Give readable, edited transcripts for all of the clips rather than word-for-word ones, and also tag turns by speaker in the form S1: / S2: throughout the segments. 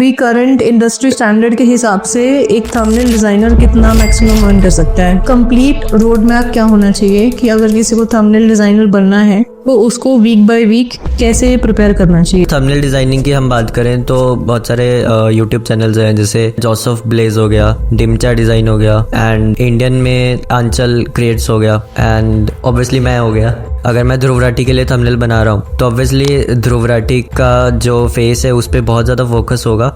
S1: अभी current industry standard के हिसाब से एक थंबनेल डिजाइनर कितना मैक्सिमम अर्न कर सकता है? कंप्लीट रोड मैप क्या होना चाहिए कि अगर किसी को थंबनेल डिजाइनर बनना है तो उसको वीक बाय वीक कैसे प्रिपेयर करना चाहिए?
S2: थंबनेल डिजाइनिंग की हम बात करें तो बहुत सारे यूट्यूब चैनल्स हैं, जैसे जोसेफ ब्लेज हो गया, डिमचा डिजाइन हो गया, एंड इंडियन में आंचल क्रिएट्स हो गया, एंड ऑब्वियसली मैं हो गया। अगर मैं ध्रुव राठी के लिए थंबनेल बना रहा हूँ तो ऑब्वियसली ध्रुव राठी का जो फेस है उस पर बहुत ज़्यादा फोकस होगा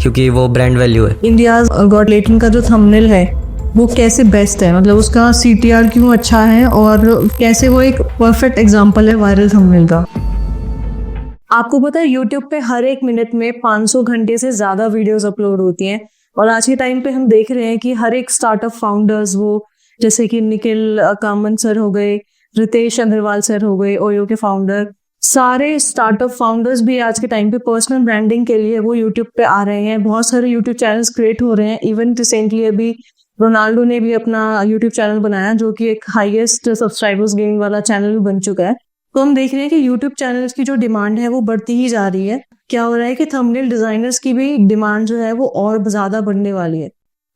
S2: क्योंकि वो ब्रांड वैल्यू है।
S1: इंडियाज गॉट लेटेंट का जो थंबनेल है वो कैसे बेस्ट है, मतलब उसका CTR क्यों अच्छा है और कैसे वो एक परफेक्ट एग्जांपल है वायरल थंबनेल का? आपको पता है यूट्यूब पे हर एक मिनट में 500 घंटे से ज्यादा वीडियोस अपलोड होती हैं और आज के टाइम पे हम देख रहे हैं कि हर एक स्टार्टअप फाउंडर्स, वो जैसे कि निखिल कामत सर हो गए, रितेश अग्रवाल सर हो गए, ओयो के फाउंडर, सारे स्टार्टअप फाउंडर्स भी आज के टाइम पे पर्सनल ब्रांडिंग के लिए वो यूट्यूब पे आ रहे हैं। बहुत सारे यूट्यूब चैनल्स क्रिएट हो रहे हैं। इवन रिसेंटली अभी रोनाल्डो ने भी अपना यूट्यूब चैनल बनाया जो कि एक हाईएस्ट सब्सक्राइबर्स गेनिंग वाला चैनल बन चुका है। तो हम देख रहे हैं कि यूट्यूब चैनल्स की जो डिमांड है वो बढ़ती ही जा रही है। क्या हो रहा है कि थंबनेल डिजाइनर्स की भी डिमांड जो है वो और ज्यादा बढ़ने वाली है।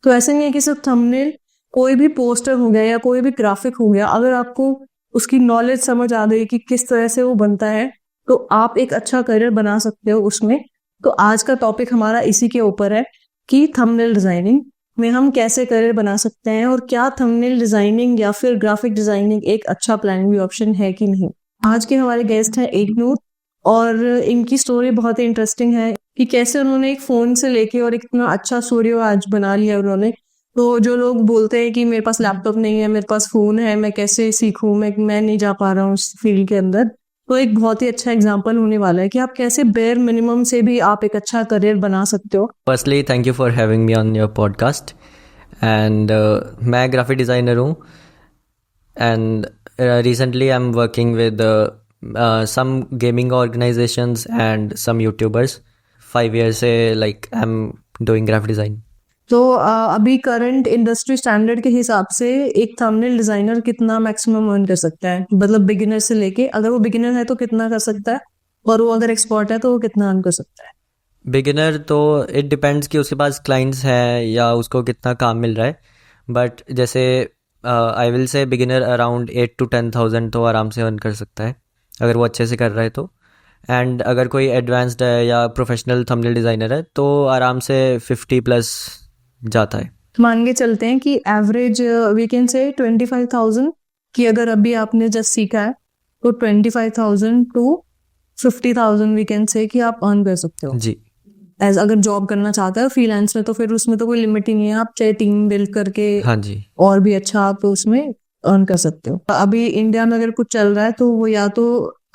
S1: तो ऐसा नहीं है कि सिर्फ थंबनेल, कोई भी पोस्टर हो गया या कोई भी ग्राफिक हो गया, अगर आपको उसकी नॉलेज समझ आ गई कि किस तरह से वो बनता है तो आप एक अच्छा करियर बना सकते हो उसमें। तो आज का टॉपिक हमारा इसी के ऊपर है कि थंबनेल डिजाइनिंग में हम कैसे करियर बना सकते हैं और क्या थंबनेल डिजाइनिंग या फिर ग्राफिक डिजाइनिंग एक अच्छा प्लानिंग भी ऑप्शन है कि नहीं। आज के हमारे गेस्ट हैं एकनूर और इनकी स्टोरी बहुत ही इंटरेस्टिंग है कि कैसे उन्होंने एक फोन से लेके और इतना अच्छा स्टूडियो आज बना लिया उन्होंने। तो जो लोग बोलते हैं कि मेरे पास लैपटॉप नहीं है, मेरे पास फोन है, मैं कैसे सीखूं, मैं नहीं जा पा रहा हूँ उस फील्ड के अंदर, तो एक बहुत ही अच्छा एग्जांपल होने वाला है कि आप कैसे बेयर मिनिमम से भी आप एक अच्छा करियर बना सकते हो।
S2: Firstly thank you for having me on your podcast. And मैं ग्राफिक डिज़ाइनर हूँ, and recently I am working with some gaming organizations and some YouTubers. 5 years से like I'm doing graphic design.
S1: तो अभी current industry standard के हिसाब से एक thumbnail designer कितना मैक्सिमम अर्न कर सकता है? मतलब बिगिनर से लेके, अगर वो बिगिनर है तो कितना कर सकता है और वो अगर एक्सपर्ट है तो वो कितना अर्न कर सकता है?
S2: बिगिनर तो इट डिपेंड्स कि उसके पास क्लाइंट्स हैं या उसको कितना काम मिल रहा है, बट जैसे I will say beginner around 8 to 10,000 तो आराम से अर्न कर सकता है अगर वो अच्छे से कर रहा है तो। एंड अगर कोई एडवांस्ड है या प्रोफेशनल थंबनेल डिज़ाइनर है तो आराम से 50+ जाता है।
S1: मान के चलते हैं कि एवरेज वी कैन से 25,000 कि अगर अभी आपने जस्ट सीखा है तो 25,000 to 50,000 वी कैन से कि आप अर्न कर सकते हो
S2: जी।
S1: एज अगर जॉब करना चाहता है फ्रीलांस में तो फिर उसमें तो कोई लिमिट ही नहीं है, आप चाहे टीम बिल्ड करके
S2: हाँ जी
S1: और भी अच्छा आप उसमें अर्न कर सकते हो। अभी इंडिया में अगर कुछ चल रहा है तो वो या तो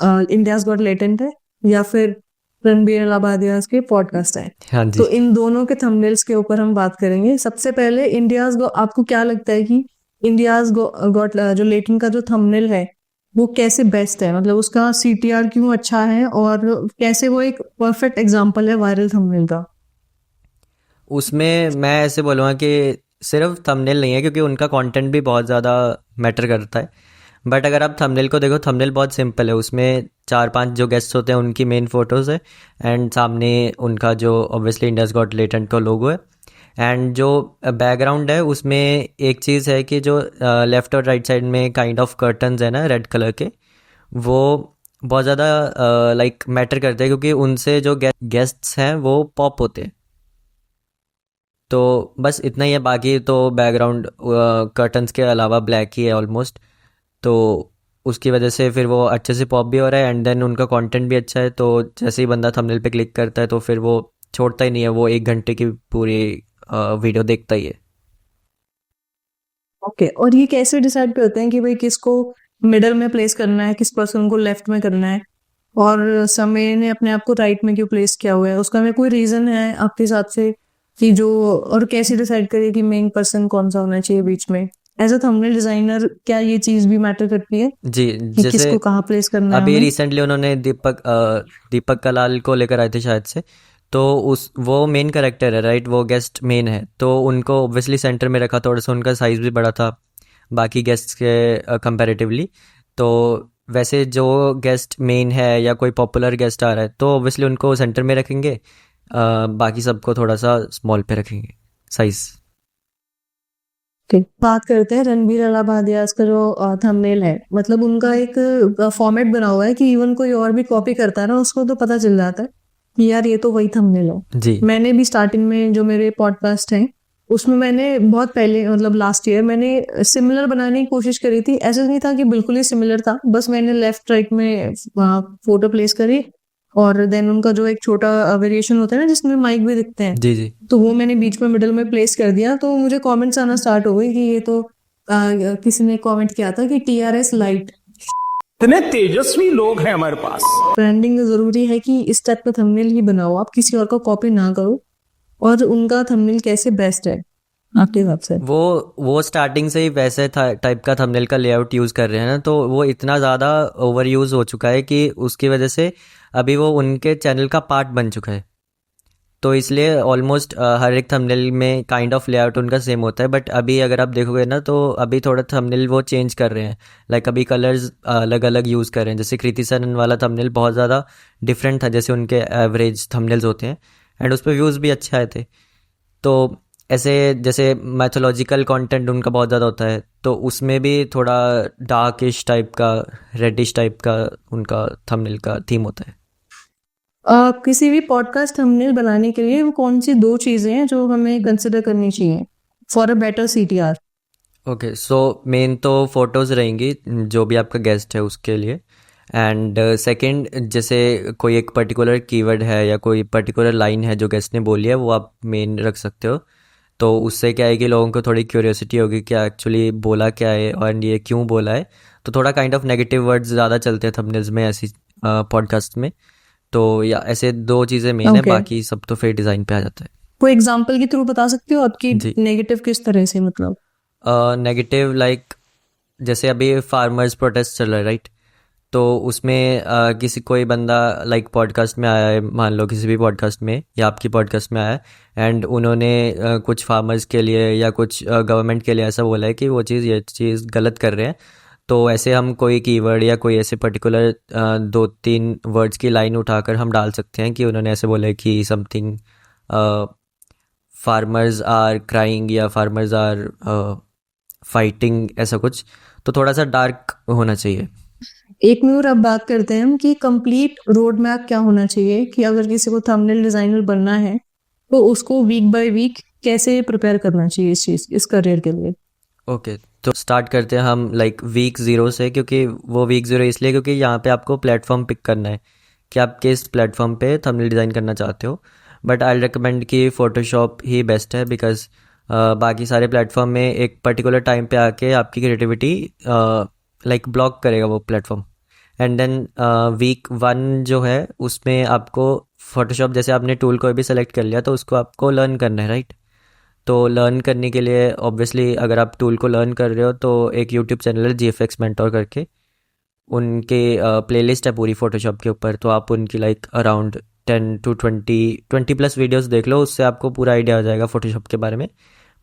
S1: इंडियाज गॉट लेटेंट है या फिर रणबीर अलाहाबादिया के पॉडकास्ट है।
S2: हाँ जी।
S1: तो इन दोनों के थंबनेल्स के ऊपर हम बात करेंगे। सबसे पहले इंडियाज गो, आपको क्या लगता है कि इंडियाज गॉट जो लेटेंट का जो थंबनेल है वो कैसे बेस्ट है, मतलब उसका CTR क्यों अच्छा है और कैसे वो एक परफेक्ट एग्जांपल है वायरल थंबनेल का?
S2: उसमें मैं ऐसे बोलूँगा कि सिर्फ थंबनेल नहीं है, क्योंकि उनका कंटेंट भी बहुत ज़्यादा मैटर करता है। बट अगर आप थंबनेल को देखो, थंबनेल बहुत सिंपल है। उसमें 4-5 जो गेस्ट्स होते हैं उनकी मेन फोटोज़ है, एंड सामने उनका जो ऑब्वियसली इंडियाज गॉट लेटेंट का लोगो है, एंड जो बैकग्राउंड है उसमें एक चीज़ है कि जो लेफ़्ट और राइट साइड में काइंड ऑफ कर्टन्स है ना रेड कलर के, वो बहुत ज़्यादा लाइक मैटर करते हैं क्योंकि उनसे जो गेस्ट्स हैं वो पॉप होते हैं। तो बस इतना ही है, बाकी तो बैकग्राउंड कर्टन्स के अलावा ब्लैक ही है ऑलमोस्ट। तो उसकी वजह से फिर वो अच्छे से पॉप भी हो रहा है, एंड देन उनका कंटेंट भी अच्छा है। तो जैसे ही बंदा थंबनेल पे क्लिक करता है तो फिर वो छोड़ता ही नहीं है, वो 1 घंटे की पूरी वीडियो देखता ही है।
S1: ओके और ये कैसे डिसाइड करते हैं कि भाई किसको मिडल में प्लेस करना है, किस पर्सन को लेफ्ट में करना है, और समय ने अपने आप को राइट में क्यों प्लेस किया हुआ है? उसका में कोई रीजन है आपके हिसाब से कि जो, और कैसे डिसाइड करिए कि मेन पर्सन कौन सा होना चाहिए बीच में? एज अ थंबनेल डिजाइनर क्या ये चीज भी मैटर करती है
S2: जी,
S1: कि
S2: जैसे
S1: किसको कहाँ प्लेस करना है
S2: अभी
S1: हमें?
S2: रिसेंटली उन्होंने दीपक कलाल को लेकर आए थे शायद से, तो वो मेन कैरेक्टर है राइट, वो गेस्ट मेन है, तो उनको ऑब्वियसली सेंटर में रखा। थोड़ा सा उनका साइज़ भी बड़ा था बाकी गेस्ट के कंपैरेटिवली। तो वैसे जो गेस्ट मेन है या कोई पॉपुलर गेस्ट आ रहा है तो ऑब्वियसली उनको सेंटर में रखेंगे। बाकी सबको थोड़ा सा स्मॉल पे रखेंगे साइज।
S1: ठीक, बात करते हैं रणबीर अलाहाबादियास का जो थंबनेल है। मतलब उनका एक फॉर्मेट बना हुआ है कि इवन कोई और भी कॉपी करता है ना, उसको तो पता चल जाता है कि यार ये तो वही थंबनेल है।
S2: जी
S1: मैंने भी स्टार्टिंग में जो मेरे पॉडकास्ट हैं उसमें मैंने बहुत पहले मतलब लास्ट ईयर मैंने सिमिलर बनाने की कोशिश करी थी। ऐसा नहीं था कि बिल्कुल ही सिमिलर था, बस मैंने लेफ्ट राइट में फोटो प्लेस करी और देन उनका जो एक छोटा वेरिएशन होता है ना जिसमें माइक भी दिखते हैं,
S2: जी जी।
S1: तो वो मैंने बीच में मिडिल में प्लेस कर दिया। तो मुझे कमेंट्स आना स्टार्ट हो गए कि ये तो किसी ने कमेंट किया था कि टीआरएस लाइट।
S3: इतने तेजस्वी लोग हैं हमारे पास।
S1: ब्रांडिंग जरूरी है कि इस टाइप का थंबनेल ही बनाओ, आप किसी और का कॉपी ना करो। और उनका थंबनेल कैसे बेस्ट है आपके हिसाब से?
S2: वो स्टार्टिंग से ही वैसे टाइप का थंबनेल का लेआउट यूज़ कर रहे हैं ना, तो वो इतना ज़्यादा ओवर यूज़ हो चुका है कि उसकी वजह से अभी वो उनके चैनल का पार्ट बन चुका है। तो इसलिए ऑलमोस्ट हर एक थंबनेल में काइंड ऑफ लेआउट उनका सेम होता है। बट अभी अगर आप देखोगे ना तो अभी थोड़ा थंबनेल वो चेंज कर रहे हैं। लाइक अभी कलर्स अलग अलग यूज़ कर रहे हैं। जैसे कृति सनन वाला थंबनेल बहुत ज़्यादा डिफरेंट था जैसे उनके एवरेज थंबनेल्स होते हैं, एंड उस पर व्यूज़ भी अच्छे आए थे। तो ऐसे जैसे मैथोलॉजिकल कंटेंट उनका बहुत ज़्यादा होता है, तो उसमें भी थोड़ा डार्किश टाइप का, रेडिश टाइप का उनका थंबनेल का थीम होता है।
S1: किसी भी पॉडकास्ट थंबनेल बनाने के लिए वो कौन सी दो चीजें हैं जो हमें कंसिडर करनी चाहिए for a better CTR?
S2: Okay, so main तो फोटोज़ रहेंगी जो भी आपका गेस्ट है उसके लिए। एंड सेकंड, जैसे कोई एक पर्टिकुलर कीवर्ड है या कोई पर्टिकुलर लाइन है जो गेस्ट ने बोली है, वो आप मेन रख सकते हो। तो उससे क्या है कि लोगों को थोड़ी क्यूरियोसिटी होगी कि एक्चुअली बोला क्या है और ये क्यों बोला है। तो थोड़ा काइंड ऑफ नेगेटिव वर्ड्स ज़्यादा चलते हैं थंबनेल्स में ऐसी पॉडकास्ट में। तो या ऐसे दो चीज़ें मेन है,
S1: Okay.
S2: बाकी सब तो फिर डिज़ाइन पे आ जाता है।
S1: कोई एग्जांपल के थ्रू बता सकते हो आपकी
S2: जी।
S1: नेगेटिव किस तरह से? मतलब
S2: नेगेटिव लाइक जैसे अभी फार्मर्स प्रोटेस्ट चल रहा है, राइट? तो उसमें किसी कोई बंदा लाइक पॉडकास्ट में आया है, मान लो किसी भी पॉडकास्ट में या आपकी पॉडकास्ट में आया है, एंड उन्होंने कुछ फार्मर्स के लिए या कुछ गवर्नमेंट के लिए ऐसा बोला है कि वो चीज़ ये चीज़ गलत कर रहे हैं। तो ऐसे हम कोई कीवर्ड या कोई ऐसे पर्टिकुलर दो तीन वर्ड्स की लाइन उठाकर हम डाल सकते हैं कि उन्होंने ऐसे बोला है कि समथिंग फार्मर्स आर क्राइंग या फार्मर्स आर फाइटिंग, ऐसा कुछ। तो थोड़ा सा डार्क होना चाहिए।
S1: एक मिनट अब बात करते हैं हम कि कंप्लीट रोड मैप क्या होना चाहिए कि अगर किसी को थंबनेल डिजाइनर बनना है तो उसको वीक बाय वीक कैसे प्रिपेयर करना चाहिए इस करियर के लिए?
S2: ओके, तो स्टार्ट करते हैं हम लाइक वीक 0 से, क्योंकि वो वीक 0 इसलिए क्योंकि यहाँ पे आपको प्लेटफॉर्म पिक करना है कि आप किस प्लेटफॉर्म पे थंबनेल डिज़ाइन करना चाहते हो। बट आई रिकमेंड कि फ़ोटोशॉप ही बेस्ट है, बिकॉज बाकी सारे प्लेटफॉर्म में एक पर्टिकुलर टाइम पे आके आपकी क्रिएटिविटी लाइक ब्लॉक करेगा वो प्लेटफॉर्म। एंड देन वीक 1 जो है उसमें आपको फ़ोटोशॉप, जैसे आपने टूल कोई भी सेलेक्ट कर लिया तो उसको आपको लर्न करना है, राइट? तो लर्न करने के लिए ऑब्वियसली अगर आप टूल को लर्न कर रहे हो तो एक यूट्यूब चैनल है GFX मेंटोर करके, उनके प्लेलिस्ट है पूरी फ़ोटोशॉप के ऊपर। तो आप उनकी like around 10 to 20 plus videos देख लो, उससे आपको पूरा आइडिया हो जाएगा फ़ोटोशॉप के बारे में।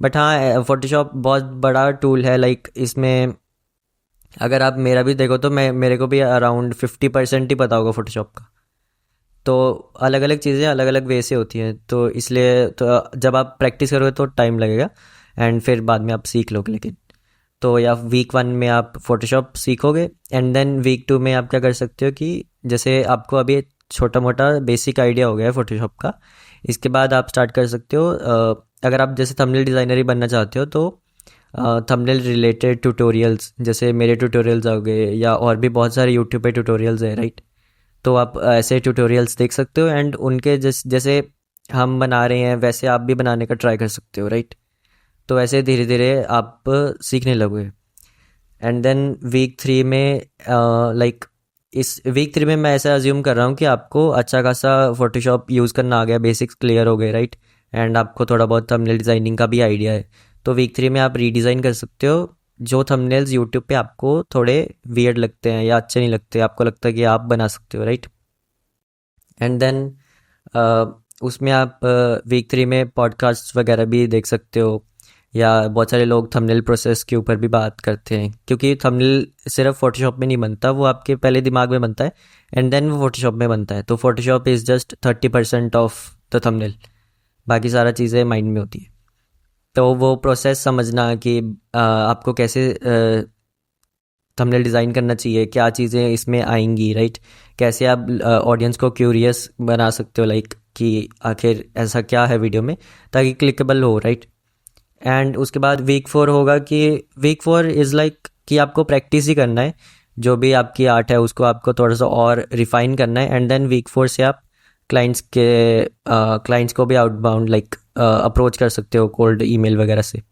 S2: बट हाँ, फ़ोटोशॉप बहुत बड़ा टूल है। लाइक इसमें अगर आप मेरा भी देखो तो मेरे को भी अराउंड 50% ही पता होगा फ़ोटोशॉप का। तो अलग अलग चीज़ें अलग अलग वे से होती हैं, तो इसलिए तो जब आप प्रैक्टिस करोगे तो टाइम लगेगा एंड फिर बाद में आप सीख लोगे। लेकिन तो या वीक 1 में आप फोटोशॉप सीखोगे, एंड देन वीक 2 में आप क्या कर सकते हो कि जैसे आपको अभी छोटा मोटा बेसिक आइडिया हो गया है फोटोशॉप का, इसके बाद आप स्टार्ट कर सकते हो। अगर आप जैसे थंबनेल डिज़ाइनर ही बनना चाहते हो तो थंबनेल रिलेटेड ट्यूटोरियल्स, जैसे मेरे ट्यूटोरियल्स हो गए या और भी बहुत सारे यूट्यूब पे ट्यूटोरियल्स हैं, राइट? तो आप ऐसे ट्यूटोरियल्स देख सकते हो एंड उनके जैसे हम बना रहे हैं वैसे आप भी बनाने का ट्राई कर सकते हो, राइट? तो ऐसे धीरे धीरे आप सीखने लगोगे। एंड देन वीक 3 में लाइक इस वीक 3 में मैं ऐसा अज्यूम कर रहा हूँ कि आपको अच्छा खासा फोटोशॉप यूज़ करना आ गया, बेसिक्स क्लियर हो गए, राइट? एंड आपको थोड़ा बहुत थंबनेल डिज़ाइनिंग का भी आइडिया है। तो वीक 3 में आप रीडिज़ाइन कर सकते हो जो थंबनेल्स यूट्यूब पे आपको थोड़े वियर्ड लगते हैं या अच्छे नहीं लगते, आपको लगता है कि आप बना सकते हो, राइट? एंड देन उसमें आप वीक 3 में पॉडकास्ट वगैरह भी देख सकते हो। या बहुत सारे लोग थंबनेल प्रोसेस के ऊपर भी बात करते हैं, क्योंकि थंबनेल सिर्फ फोटोशॉप में नहीं बनता, वो आपके पहले दिमाग में बनता है एंड देन वो फोटोशॉप में बनता है। तो Photoshop is just 30% of the thumbnail, बाकी सारा चीज़ें माइंड में होती है। तो वो प्रोसेस समझना कि आपको कैसे थंबनेल डिज़ाइन करना चाहिए, क्या चीज़ें इसमें आएंगी, राइट, कैसे आप ऑडियंस को क्यूरियस बना सकते हो, लाइक कि आखिर ऐसा क्या है वीडियो में, ताकि क्लिकेबल हो, राइट। एंड उसके बाद वीक 4 होगा कि वीक 4 इज़ लाइक कि आपको प्रैक्टिस ही करना है, जो भी आपकी आर्ट है उसको आपको थोड़ा सा और रिफाइन करना है। एंड देन वीक 4 से आप क्लाइंट्स को भी आउटबाउंड लाइक अप्रोच कर सकते हो कोल्ड ईमेल वगैरह से।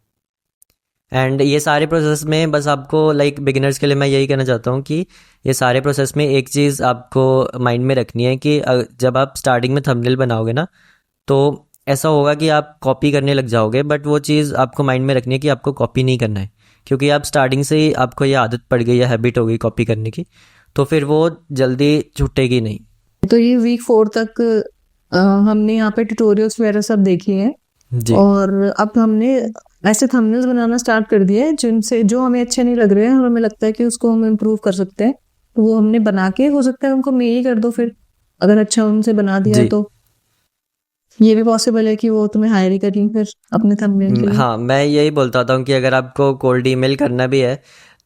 S2: एंड ये सारे प्रोसेस में बस आपको लाइक बिगिनर्स के लिए मैं यही कहना चाहता हूँ कि ये सारे प्रोसेस में एक चीज़ आपको माइंड में रखनी है कि जब आप स्टार्टिंग में थंबनेल बनाओगे ना, तो ऐसा होगा कि आप कॉपी करने लग जाओगे, बट वो चीज़ आपको माइंड में रखनी है कि आपको कॉपी नहीं करना है, क्योंकि आप स्टार्टिंग से ही आपको ये आदत पड़ गई या हैबिट हो गई कॉपी करने की, तो फिर वो जल्दी छूटेगी नहीं।
S1: तो ये वीक 4 तक हमने यहाँ पे ट्यूटोरियल्स वगैरह सब देखी हैं
S2: जी
S1: और अब हमने ऐसे थंबनेल्स बनाना स्टार्ट कर दिए हैं जिनसे जो हमें अच्छे नहीं लग रहे हैं और हमें लगता है कि उसको हम इम्प्रूव कर सकते हैं, तो वो हमने बना के, हो सकता है उनको मेल कर दो फिर, अगर अच्छा उनसे बना दिया
S2: जी।
S1: तो ये भी पॉसिबल है कि वो तुम्हें हायर ही करें फिर अपने थंबनेल के लिए।
S2: हाँ, मैं यही बोलता था कि अगर आपको कोल्ड ईमेल करना भी है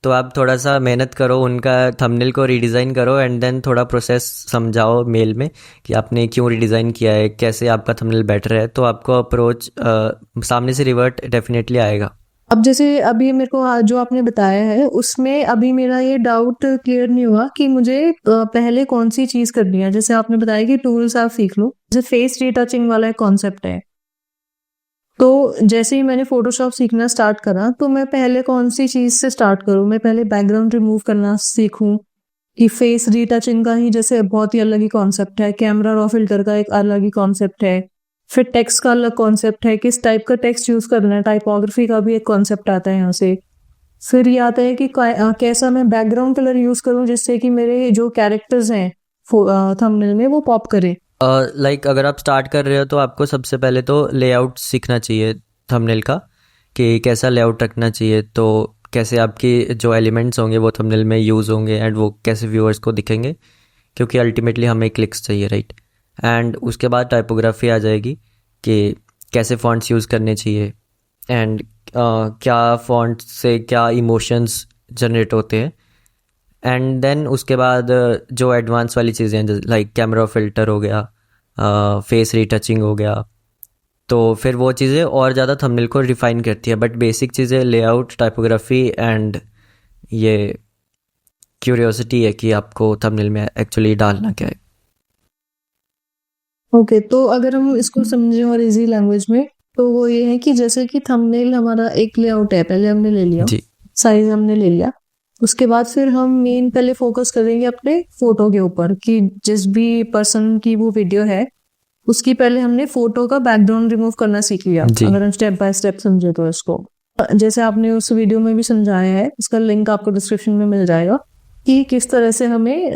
S2: तो आप थोड़ा सा मेहनत करो, उनका थंबनेल को रीडिज़ाइन करो एंड देन थोड़ा प्रोसेस समझाओ मेल में कि आपने क्यों रीडिज़ाइन किया है, कैसे आपका थंबनेल बेटर है, तो आपको अप्रोच सामने से रिवर्ट डेफिनेटली आएगा।
S1: अब जैसे अभी मेरे को जो आपने बताया है उसमें अभी मेरा ये डाउट क्लियर नहीं हुआ कि मुझे पहले कौन सी चीज करनी है। जैसे आपने बताया कि टूल्स आप सीख लो, जैसे फेस रीटचिंग वाला एक कॉन्सेप्ट है, तो जैसे ही मैंने फोटोशॉप सीखना स्टार्ट करा तो मैं पहले कौन सी चीज से स्टार्ट करूं? मैं पहले बैकग्राउंड रिमूव करना सीखूं कि फेस रीटचिंग का ही जैसे बहुत ही अलग ही कॉन्सेप्ट है, कैमरा रॉ फिल्टर का एक अलग ही कॉन्सेप्ट है, फिर टेक्स्ट का अलग कॉन्सेप्ट है, किस टाइप का टेक्स्ट यूज करना है, टाइपोग्राफी का भी एक कॉन्सेप्ट आता है यहाँ से, फिर ये आता है कि कैसा मैं बैकग्राउंड कलर यूज करूं जिससे कि मेरे जो कैरेक्टर्स हैं थंबनेल में वो पॉप करे।
S2: लाइक अगर आप स्टार्ट कर रहे हो तो आपको सबसे पहले तो लेआउट सीखना चाहिए थंबनेल का, कि कैसा लेआउट रखना चाहिए, तो कैसे आपकी जो एलिमेंट्स होंगे वो थंबनेल में यूज़ होंगे एंड वो कैसे व्यूअर्स को दिखेंगे, क्योंकि अल्टीमेटली हमें क्लिक्स चाहिए, राइट। एंड उसके बाद टाइपोग्राफी आ जाएगी कि कैसे फॉन्ट्स यूज़ करने चाहिए एंड क्या फॉन्ट से क्या इमोशंस जनरेट होते हैं। एंड देन उसके बाद जो एडवांस वाली चीज़ें हैं लाइक कैमरा फिल्टर हो गया, फेस रीटचिंग हो गया, तो फिर वो चीज़ें और ज़्यादा थंबनेल को रिफाइन करती है। बट बेसिक चीज़ें लेआउट, टाइपोग्राफी एंड ये क्यूरियोसिटी है कि आपको थंबनेल में एक्चुअली डालना क्या है।
S1: ओके, तो अगर हम इसको समझें और इजी लैंग्वेज में, तो वो ये है कि जैसे कि थंबनेल हमारा एक लेआउट है, पहले हमने ले लिया,
S2: जी
S1: साइज हमने ले लिया, उसके बाद फिर हम मेन पहले फोकस करेंगे अपने फोटो के ऊपर कि जिस भी पर्सन की वो वीडियो है उसकी पहले हमने फोटो का बैकग्राउंड रिमूव करना सीख लिया,
S2: जी।
S1: अगर हम स्टेप बाय स्टेप समझे तो इसको, जैसे आपने उस वीडियो में भी समझाया है, उसका लिंक आपको डिस्क्रिप्शन में मिल जाएगा कि किस तरह से हमें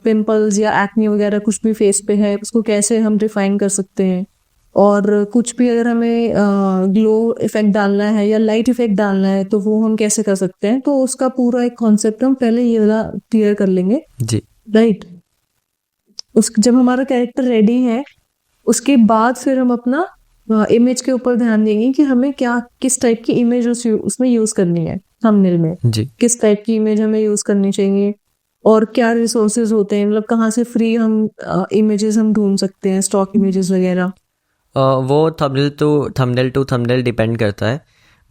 S1: पिंपल्स या एक्ने वगैरह कुछ भी फेस पे है उसको कैसे हम रिफाइन कर सकते हैं, और कुछ भी अगर हमें ग्लो इफेक्ट डालना है या लाइट इफेक्ट डालना है तो वो हम कैसे कर सकते हैं। तो उसका पूरा एक कॉन्सेप्ट हम पहले ये वाला क्लियर कर लेंगे,
S2: जी
S1: राइट। जब हमारा कैरेक्टर रेडी है उसके बाद फिर हम अपना इमेज के ऊपर ध्यान देंगे कि हमें क्या, किस टाइप की इमेज उसमें यूज करनी है थंबनेल में,
S2: जी
S1: किस टाइप की इमेज हमें यूज करनी चाहिए और क्या रिसोर्सेज होते हैं, मतलब कहाँ से फ्री हम इमेजेस हम ढूंढ सकते हैं, स्टॉक इमेजेस वगैरह।
S2: वो थंबनेल टू थंबनेल डिपेंड करता है,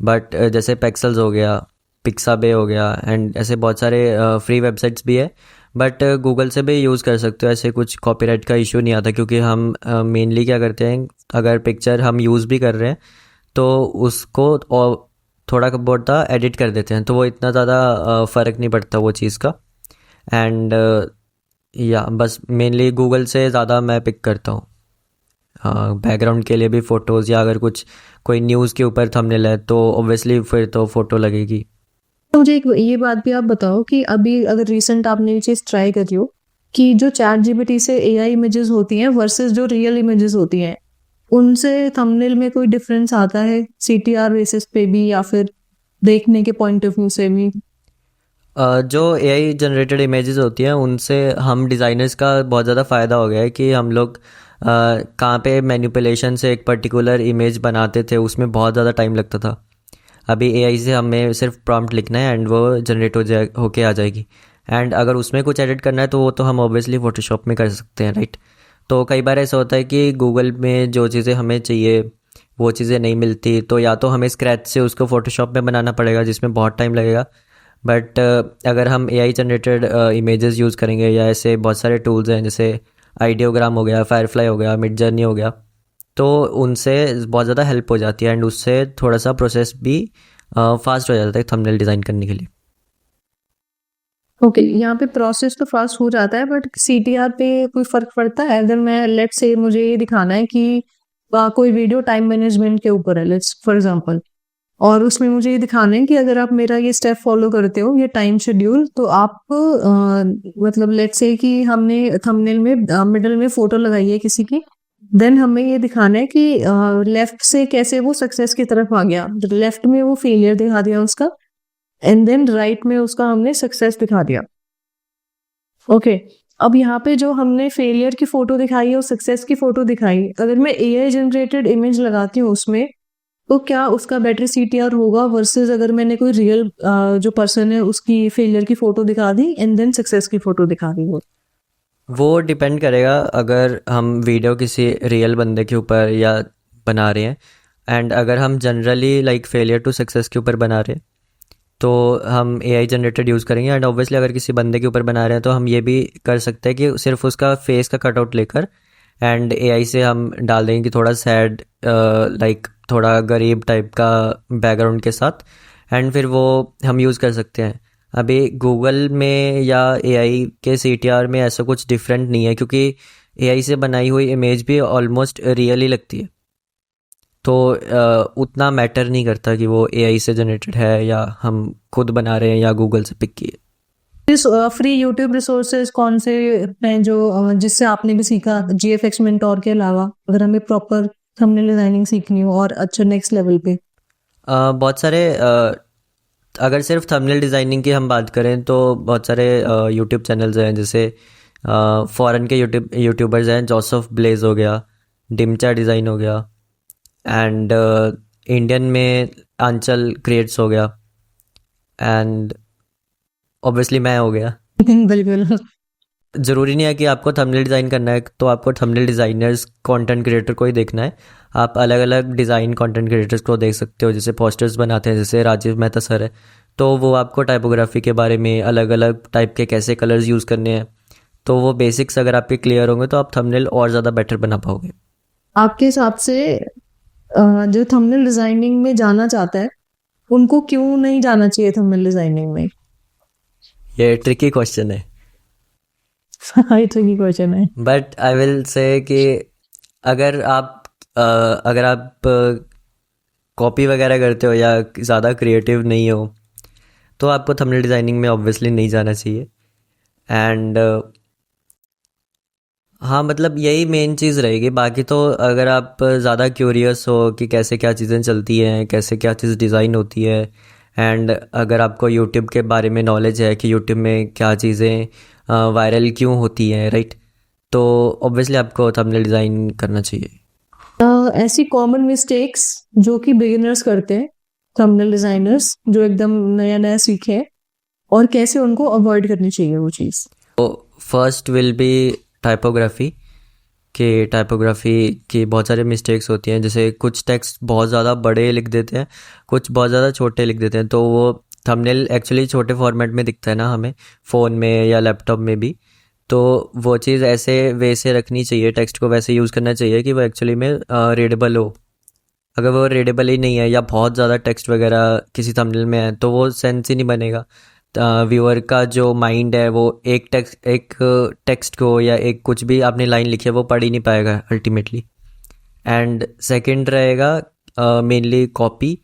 S2: बट जैसे पेक्सल्स हो गया, पिक्साबे हो गया एंड ऐसे बहुत सारे फ्री वेबसाइट्स भी है, बट गूगल से भी यूज़ कर सकते हो, ऐसे कुछ कॉपीराइट का इशू नहीं आता, क्योंकि हम मेनली क्या करते हैं, अगर पिक्चर हम यूज़ भी कर रहे हैं तो उसको और थोड़ा बहुत एडिट कर देते हैं, तो वो इतना ज़्यादा फ़र्क नहीं पड़ता वो चीज़ का। एंड या बस मेनली गूगल से ज़्यादा मैं पिक करता हूँ बैकग्राउंड के लिए भी फ़ोटोज़, या अगर कुछ कोई न्यूज़ के ऊपर थंबनेल है तो ऑब्वियसली फिर तो फ़ोटो लगेगी।
S1: तो मुझे एक ये बात भी आप बताओ कि अभी अगर रिसेंट आपने ये चीज ट्राई करी हो कि जो चैट जीपीटी से एआई इमेजेस होती हैं वर्सेस जो रियल इमेजेस होती हैं, उनसे थंबनेल में कोई डिफरेंस आता है CTR बेसिस पे भी या फिर देखने के पॉइंट ऑफ व्यू से भी?
S2: जो एआई जनरेटेड इमेजेस होती हैं उनसे हम डिज़ाइनर्स का बहुत ज़्यादा फ़ायदा हो गया है कि हम लोग कहाँ पे मैनिपुलेशन से एक पर्टिकुलर इमेज बनाते थे, उसमें बहुत ज़्यादा टाइम लगता था। अभी एआई से हमें सिर्फ प्रॉम्प्ट लिखना है एंड वो जनरेट होके आ जाएगी। एंड अगर उसमें कुछ एडिट करना है तो वो तो हम ऑब्वियसली फ़ोटोशॉप में कर सकते हैं, राइट। तो कई बार ऐसा होता है कि गूगल में जो चीज़ें हमें चाहिए वो चीज़ें नहीं मिलती, तो या तो हमें स्क्रैच से उसको फ़ोटोशॉप में बनाना पड़ेगा जिसमें बहुत टाइम लगेगा। बट अगर हम एआई जनरेटेड इमेजेस यूज़ करेंगे या ऐसे बहुत सारे टूल्स हैं जैसे आइडियोग्राम हो गया, फायरफ्लाई हो गया, मिड जर्नी हो गया, तो उनसे बहुत ज़्यादा हेल्प हो जाती है एंड उससे थोड़ा सा प्रोसेस भी फास्ट हो जाता है थंबनेल डिज़ाइन करने के लिए।
S1: ओके, यहाँ पे प्रोसेस तो फास्ट हो जाता है बट CTR पे कोई फर्क पड़ता है? अगर मैं लेट से मुझे ये दिखाना है कि कोई वीडियो टाइम मैनेजमेंट के ऊपर है, लेट्स फॉर एग्जांपल, और उसमें मुझे ये दिखाना है कि अगर आप मेरा ये स्टेप फॉलो करते हो, ये टाइम शेड्यूल, तो आप मतलब लेट्स से कि हमने थंबनेल में मिडल में फोटो लगाई है किसी की, देन हमें ये दिखाना है कि लेफ्ट से कैसे वो सक्सेस की तरफ आ गया, लेफ्ट में वो फेलियर दिखा दिया उसका एंड देन राइट में उसका हमने सक्सेस दिखा दिया। ओके, अब यहाँ पे जो हमने फेलियर की फोटो दिखाई है और सक्सेस की फोटो दिखाई, अगर मैं AI जनरेटेड इमेज लगाती हूँ उसमें, तो क्या उसका बेटर CTR होगा वर्सेस अगर मैंने कोई रियल जो पर्सन है उसकी फेलियर की फोटो दिखा दी एंड देन सक्सेस की फोटो दिखा दी?
S2: वो डिपेंड करेगा, अगर हम वीडियो किसी रियल बंदे के ऊपर या बना रहे हैं एंड अगर हम generally like failure to success के ऊपर बना रहे हैं तो हम एआई जनरेटेड यूज़ करेंगे। एंड ऑब्वियसली अगर किसी बंदे के ऊपर बना रहे हैं तो हम ये भी कर सकते हैं कि सिर्फ उसका फेस का कटआउट लेकर एंड एआई से हम डाल देंगे कि थोड़ा सैड लाइक थोड़ा गरीब टाइप का बैकग्राउंड के साथ, एंड फिर वो हम यूज़ कर सकते हैं। अभी गूगल में या एआई के CTR में ऐसा कुछ डिफरेंट नहीं है क्योंकि एआई से बनाई हुई इमेज भी ऑलमोस्ट रियल ही लगती है, तो उतना मैटर नहीं करता कि वो एआई से जनरेटेड है या हम खुद बना रहे हैं या गूगल से पिक किए।
S1: फ्री यूट्यूब रिसोर्सेज कौन से हैं जो जिससे आपने भी सीखा GFX मेंटोर के अलावा, अगर हमें प्रॉपर थंबनेल डिजाइनिंग सीखनी हो और अच्छा नेक्स्ट लेवल पे?
S2: बहुत सारे अगर सिर्फ थंबनेल डिज़ाइनिंग की हम बात करें तो बहुत सारे यूट्यूब चैनल्स हैं, जैसे फॉरेन के यूट्यूबर्स हैं, जोसेफ ब्लेज हो गया, डिमचा डिज़ाइन हो गया, एंड इंडियन में आंचल क्रिएट्स हो गया, एंड ऑब्वियसली मैं हो गया।
S1: बिल्कुल।
S2: ज़रूरी नहीं है कि आपको थंबनेल डिज़ाइन करना है तो आपको थंबनेल डिज़ाइनर्स कंटेंट क्रिएटर को ही देखना है। आप अलग अलग डिज़ाइन कंटेंट क्रिएटर्स को देख सकते हो, जैसे पोस्टर्स बनाते हैं जैसे राजीव मेहता सर है, तो वो आपको टाइपोग्राफी के बारे में, अलग अलग टाइप के कैसे कलर्स यूज़ करने हैं, तो वो बेसिक्स अगर आपके क्लियर होंगे तो आप थंबनेल और ज़्यादा बेटर बना पाओगे।
S1: आपके हिसाब से जो थंबनेल डिजाइनिंग में जाना चाहता है उनको क्यों नहीं जाना चाहिए थंबनेल डिजाइनिंग में?
S2: ये ट्रिकी क्वेश्चन है,
S1: हाई ट्रिकी क्वेश्चन है।
S2: बट आई विल से कि अगर आप कॉपी वगैरह करते हो या ज़्यादा क्रिएटिव नहीं हो तो आपको थंबनेल डिज़ाइनिंग में ऑब्वियसली नहीं जाना चाहिए। एंड हाँ, मतलब यही मेन चीज़ रहेगी। बाकी तो अगर आप ज़्यादा क्यूरियस हो कि कैसे क्या चीज़ें चलती हैं, कैसे क्या चीज़ डिज़ाइन होती है, एंड अगर आपको यूट्यूब के बारे में नॉलेज है कि यूट्यूब में क्या चीज़ें वायरल क्यों होती हैं, राइट, तो ऑब्वियसली आपको थंबनेल डिज़ाइन करना चाहिए।
S1: ऐसी कॉमन मिस्टेक्स जो कि बिगिनर्स करते हैं, थंबनेल डिजाइनर्स जो एकदम नया नया सीखे हैं, और कैसे उनको अवॉइड करनी चाहिए वो चीज़?
S2: फर्स्ट विल बी टाइपोग्राफी की बहुत सारे मिस्टेक्स होती हैं, जैसे कुछ टेक्स्ट बहुत ज़्यादा बड़े लिख देते हैं, कुछ बहुत ज़्यादा छोटे लिख देते हैं, तो वो थंबनेल एक्चुअली छोटे फॉर्मेट में दिखता है ना हमें फ़ोन में या लैपटॉप में भी, तो वो चीज़ ऐसे वे से रखनी चाहिए, टेक्स्ट को वैसे यूज़ करना चाहिए कि वो एक्चुअली में रीडेबल हो। अगर वो रीडेबल ही नहीं है या बहुत ज़्यादा टेक्स्ट वगैरह किसी थंबनेल में है तो वो सेंस ही नहीं बनेगा। व्यूअर का जो माइंड है वो एक टेक्स्ट को या एक कुछ भी आपने लाइन लिखी है वो पढ़ ही नहीं पाएगा अल्टीमेटली। एंड सेकंड रहेगा मेनली कॉपी,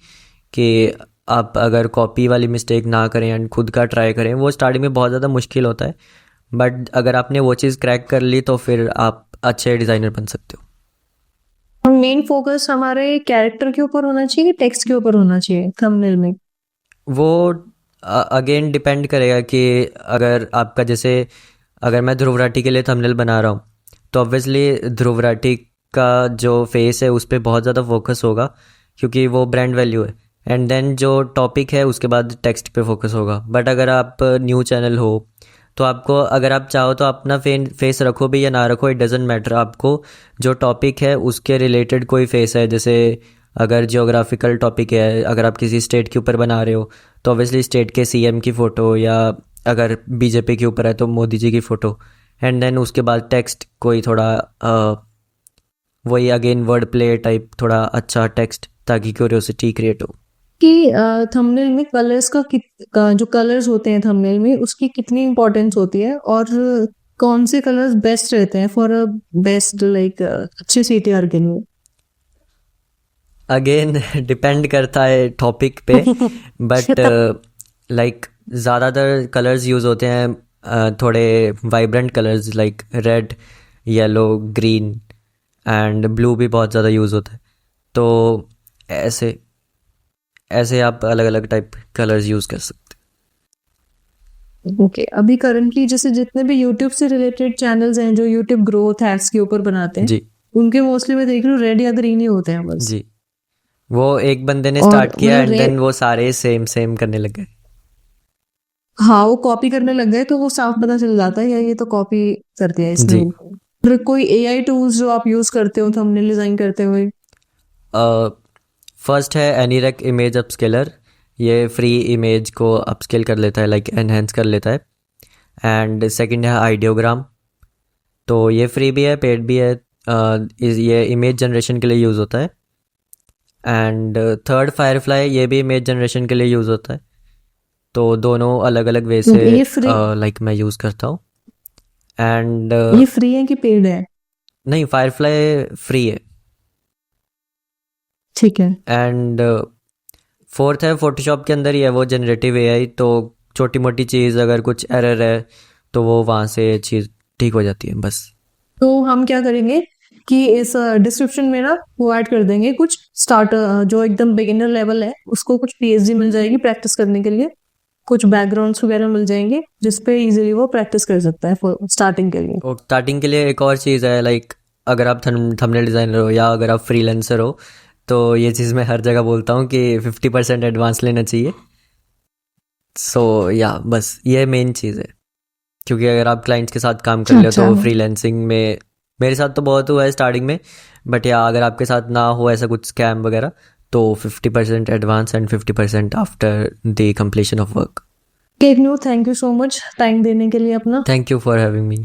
S2: कि आप अगर कॉपी वाली मिस्टेक ना करें एंड खुद का ट्राई करें। वो स्टार्टिंग में बहुत ज़्यादा मुश्किल होता है, बट अगर आपने वो चीज़ क्रैक कर ली तो फिर आप अच्छे डिज़ाइनर बन सकते हो।
S1: मेन फोकस हमारे कैरेक्टर के ऊपर होना चाहिए कि टेक्स्ट के ऊपर होना चाहिए थंबनेल में?
S2: वो अगेन डिपेंड करेगा कि अगर आपका जैसे अगर मैं ध्रुव राठी के लिए थंबनेल बना रहा हूँ तो ऑब्वियसली ध्रुव राठी का जो फेस है उस पर बहुत ज़्यादा फोकस होगा क्योंकि वो ब्रांड वैल्यू है। एंड देन जो टॉपिक है उसके बाद टेक्स्ट पे फोकस होगा। बट अगर आप न्यू चैनल हो तो आपको अगर आप चाहो तो अपना फेस रखो भी या ना रखो, इट डजेंट मैटर। आपको जो टॉपिक है उसके रिलेटेड कोई फेस है, जैसे अगर जियोग्राफिकल टॉपिक है, अगर आप किसी स्टेट के ऊपर बना रहे हो तो ऑब्वियसली स्टेट के सीएम की फ़ोटो, या अगर बीजेपी के ऊपर है तो मोदी जी की फ़ोटो। एंड देन उसके बाद टेक्स्ट कोई थोड़ा वही अगेन वर्ड प्ले टाइप थोड़ा अच्छा टेक्स्ट, ताकि क्यूरियोसिटी क्रिएट हो।
S1: कि थंबनेल में कलर्स का जो कलर्स होते हैं थंबनेल में उसकी कितनी इंपॉर्टेंस होती है और कौन से कलर्स बेस्ट रहते हैं फॉर अ बेस्ट लाइक अच्छे सीटीआर के लिए?
S2: अगेन डिपेंड करता है टॉपिक पे, बट लाइक ज़्यादातर कलर्स यूज़ होते हैं थोड़े vibrant colours like red, yellow, green and blue भी बहुत ज़्यादा यूज़ होता है। तो ऐसे ऐसे आप अलग अलग टाइप कलर्स यूज़ कर सकते
S1: ओके, अभी करंटली जैसे जितने भी यूट्यूब से रिलेटेड चैनल्स हैं जो यूट्यूब ग्रोथ हैक्स के ऊपर बनाते
S2: हैं।
S1: हैं,
S2: जी
S1: उनके मोस्टली मैं देख रही हूँ रेड या ग्रीन ही होते हैं बस।
S2: जी, वो एक बंदे ने
S1: और
S2: स्टार्ट किया
S1: मतलब
S2: एंड देन वो सारे सेम सेम करने लग गए।
S1: हाँ, वो कॉपी करने लग गए तो वो साफ पता चल जाता है या ये तो कॉपी कर दिया इसने।
S2: जी।
S1: फिर कोई एआई टूल्स जो आप यूज करते हो थंबनेल डिजाइन करते हुए?
S2: फर्स्ट है एनीरेक इमेज अपस्केलर, ये फ्री इमेज को अपस्केल कर लेता है, लाइक एनहेंस कर लेता है। एंड सेकंड है आइडियोग्राम, तो ये फ्री भी है पेड भी है, ये इमेज जनरेशन के लिए यूज़ होता है। एंड थर्ड फायरफ्लाई, ये भी इमेज जनरेशन के लिए यूज़ होता है। तो दोनों अलग अलग वे से
S1: ये फ्री
S2: लाइक मैं यूज़ करता हूँ। एंड
S1: ये फ्री है कि पेड है?
S2: नहीं, फायरफ्लाई फ्री है।
S1: ठीक है।
S2: एंड फोर्थ है फोटोशॉप के अंदर ही है वो जनरेटिव एआई, तो छोटी मोटी चीज़ अगर कुछ एरर है तो वो वहाँ से चीज़ ठीक हो जाती है बस।
S1: तो हम क्या करेंगे कि इस डिस्क्रिप्शन में ना वो ऐड कर देंगे कुछ स्टार्टर जो एकदम बिगिनर लेवल है उसको कुछ पीएचडी मिल जाएगी प्रैक्टिस करने के लिए, कुछ बैकग्राउंड्स वगैरह मिल जाएंगे जिसपे इजीली वो प्रैक्टिस कर सकता है फॉर स्टार्टिंग के लिए।
S2: और स्टार्टिंग के लिए एक और चीज़ है, लाइक अगर आप थंबनेल डिज़ाइनर हो या अगर आप फ्रीलांसर हो तो ये चीज़ मैं हर जगह बोलता हूँ कि 50% एडवांस लेना चाहिए। सो या बस ये मेन चीज़ है, क्योंकि अगर आप क्लाइंट्स के साथ काम कर रहे हो तो फ्रीलांसिंग में मेरे साथ तो बहुत हुआ है स्टार्टिंग में, बट या अगर आपके साथ ना हो ऐसा कुछ स्कैम वगैरह तो 50% advance and 50% after the completion of work.
S1: Thank you so much time देने के लिए अपना।
S2: Thank you for having me.